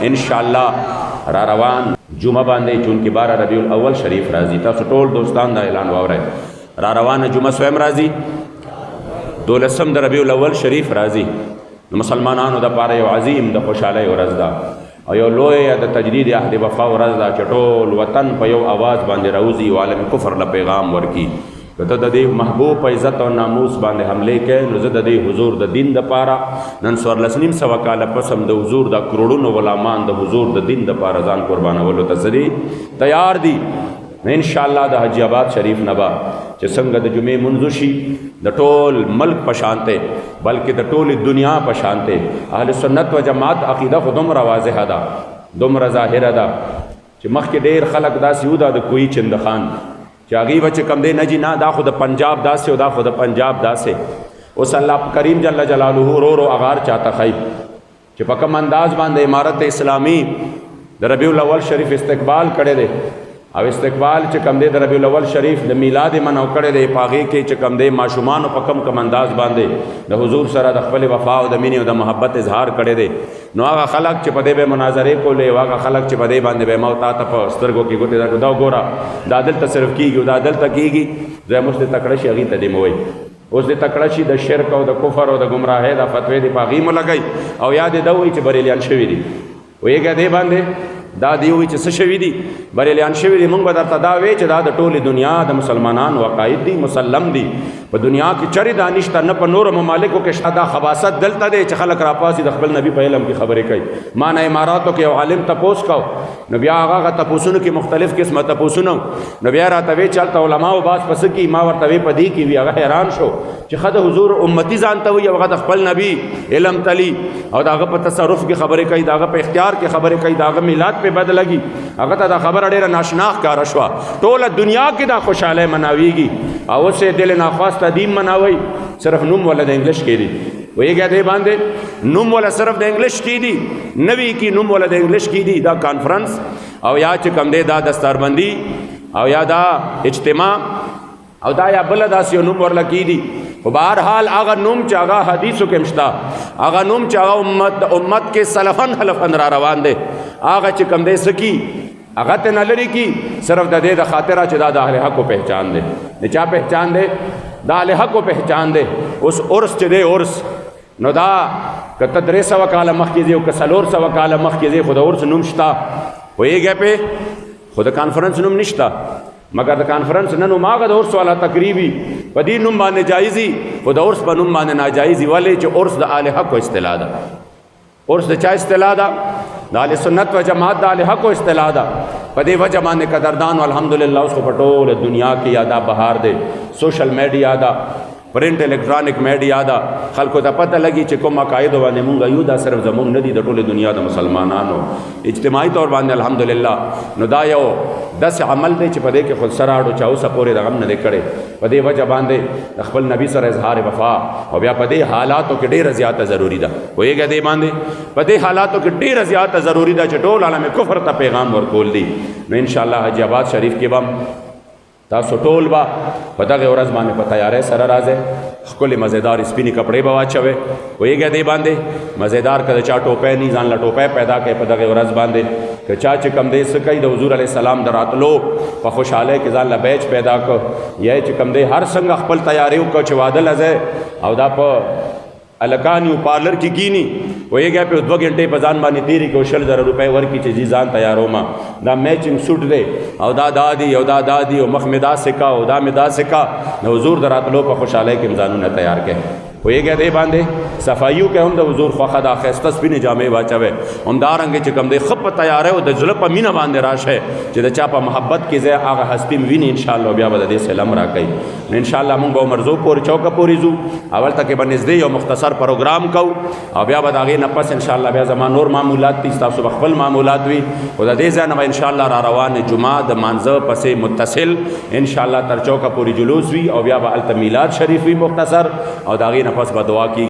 इंशाअल्लाह را روان جمعه باندې چونکې 12 ربیع الاول شریف راځي. تاسو ټول دوستان دا اعلان واورئ. را روانه جمعه سویم راځي، 12 د ربیع الاول شریف راځي. د مسلمانانو د پاره یو عظیم د خوشحالۍ ورځ ده او یو لویه د تجدید عهد وفا ورځ ده چې ټول وطن په یو آواز باندې راوځي او عالم کفر له پیغام ورکي. که ته د دې محبوب په عزت او ناموس باندې حملې کوې نو زه د دې حضور د دین دپاره نن 14.5 کاله پس هم د حضور د کروڑونو غلامان د حضور د دین دپاره ځان قربانولو ته څه تیار دي. نو انشاءالله د حاجی آباد شریف نه به چې څنګه د جمعې منځ شي د ټول ملک په شانته بلکې د ټولې دنیا په شانته اهل سنت و جماعت عقیده خو دومره واضحه ده دومره ظاهره ده چې مخکې ډېر خلک داسې وو دا د کوی چندخان چې هغې به چې کم دی نه جي نه دا خو د پنجاب داسې او دا خو د پنجاب داسې. اوس الله کریم جل جلاله ورو ورو اغار چاته ښایي چې په کوم انداز باندې امارت اسلامي د ربیع الاول شریف استقبال کړی دی او استقبال چې کم دی د ربیع الاول شریف د میلاد منو کړی دی په هغې کې چې کم دی ماشومانو په کم انداز باندې د حضور سره د خپل وفا او د مینې او د محبت اظهار کړی دی. نو هغه خلک چې په دې به مناظرې کولې او هغه خلک چې په دې باندې به ما تا ته په سترګو کې ګوتې دا ګوره دا دلته صرف کېږي او دا دلته کېږي زه اوس دې تکړه شي هغې ته دې مه وایي اوس دې تکړه شي د شرک او د کفر او د ګمراهۍ د فتوې دې په هغې مو لګئ او یا دې دا وایي چې بریلیان شوي دي ویږه دې باندې دا دی وی چې څه شوي دي بریلیان شوي دي. موږ به درته دا وایو چې دا د ټولې دنیا د مسلمانانو عقاید دي مسلم دي په دنیا کې چرې دا نشته نه په نورو ممالکو کې شته. دا خباثت دلته دی چې خلک راپاسي د خپل نبي په علم کې خبرې کوي. ما نه اماراتو کې یو عالم تپوس کو نو بیا هغه تپوسونو کې مختلف قسمه تپوسونه نو بیا راته وی چې هلته علماو باز پس کې ما ورته وی په دې کې وي هغه حیران شو چې ښه د حضور امتي ځان ته وي هغه د خپل نبي علم تلي او د هغه په تصرف کې خبرې کوي د هغه په اختیار کې خبرې کوي د هغه میلاد په بد لګي هغه ته دا خبره ډېره ناشنا ښکاره شوه. ټوله دنیا کې دا خوشحالۍ مناویږي او اوس یې دل ناخواسته دین مناوئ صرف نوم ولا د انګلیش کې دي ویږه دې باندې نوم ولا صرف د انګلیش کې دي نوي کې نوم ولا د انګلیش کې دي. دا کانفرنس او یا چې کم دی دا دستاربندي او یا دا اجتماع او دا یا بل داسې یو نوم ورله کې دي. خو بهرحال هغه نوم چې هغه حدیثو کې مشته هغه نوم چې هغه امت کې سلفن حلفن را روان دی هغه چې کم دی څه کی هغه ته نه لري کی صرف د دې د خاطره چې دا د اهل حقو پہچان دی د چا پہچان دی د اهل حقو پہچان دی. اوس عرس چې دی عرس نو دا که ته 300 کاله مخکې ځې او که 400 کاله مخکې ځې خو د عرس نوم شته پوهېږې پې خو د کانفرنس نوم نشته مګر د کانفرنس نه نوم هغه د عرس والا تقریبي په دې نوم باندې جایزي خو د عرس په نوم باندې ناجایزي ولې چې عرس د اهل حقو اصطلاح ده. عرس د چا اصطلاح ده؟ د اهل سنت و جماعت د اهل حقو اصطلاح ده. په دې وجه باندې قدردان الحمدلله اوس خو په ټوله دنیا کې یا دا بهار دی سوشل میډیا ده پرنٹ الیکټرانک میډیا ده خلکو ته پته لګي چې کوم عقایدو باندې مونږ یو دا صرف زمونږ نه دي د ټولې دنیا د مسلمانانو اجتماعي طور باندې الحمدلله. نو دا یو داسې عمل دی چې په دې کې خود سره اړو چا اوسه پورې د غم نه دی کړی په دې وجه باندې د خپل نبي سره اظهار وفا او بیا په دې حالاتو کې ډېره زیاته ضروري ده پوهېږه دې باندې په دې حالاتو کې ډېره زیاته ضروري ده چې ټول عالم کفر ته پیغام ورکول دي. نو انشاءالله حاجی آباد شریف کې به تاسو ټول به په دغه ورځ باندې په تیارۍ سره راځئ ښکلې مزېدار سپینې کپړې به واچوئ پوهېږئ دې باندې مزېدار که د چا ټوپی نه ځان له ټوپی پیدا کوي په دغه ورځ باندې که چا چې کم دی څه کوي د حضور علیه السلام د راتلو په خوشحالۍ کې ځان له بیچ پیدا کړ یا چې کم دی هر څنګه خپل تیاری وکړه چې واده لځئ او دا په الکان یو پارلر کې کینی ویږي په 2 غنټې په ځان باندې تیری کو 10000 روپے ورکی چې ځان تیاروما دا میچنګ سوټ دی او دا دادی او دا دادی او مخ مدا سکا او دا مدا سکا نو حضور دراتلو په خوشاله کې ځانونه تیار کړي ویږي دې باندې صفایو کې هم د حضور خوخه دا خسته سپینې جامې واچوي هم دارنګ چې کم دی خپ تیارې او د ځل په مینه باندې راشه چې د چا په محبت کې ځای هغه هستی ویني ان شاء الله بیا به دې سلام راکړي ان شاء الله موږ به مرزو پور چوکه پوری زو اول تک باندې یو مختصر پروګرام کو او بیا به داغه نه پس ان شاء الله بیا زمان نور معمولات دي تاسو خپل معمولات وي او د دې ځای نه ان شاء الله را روان جمعه د مانزه پسې متصل ان شاء الله تر چوکه پوری جلوس وي او بیا به الته میلاد شریف وي مختصر او داغه نه پس به دعا کی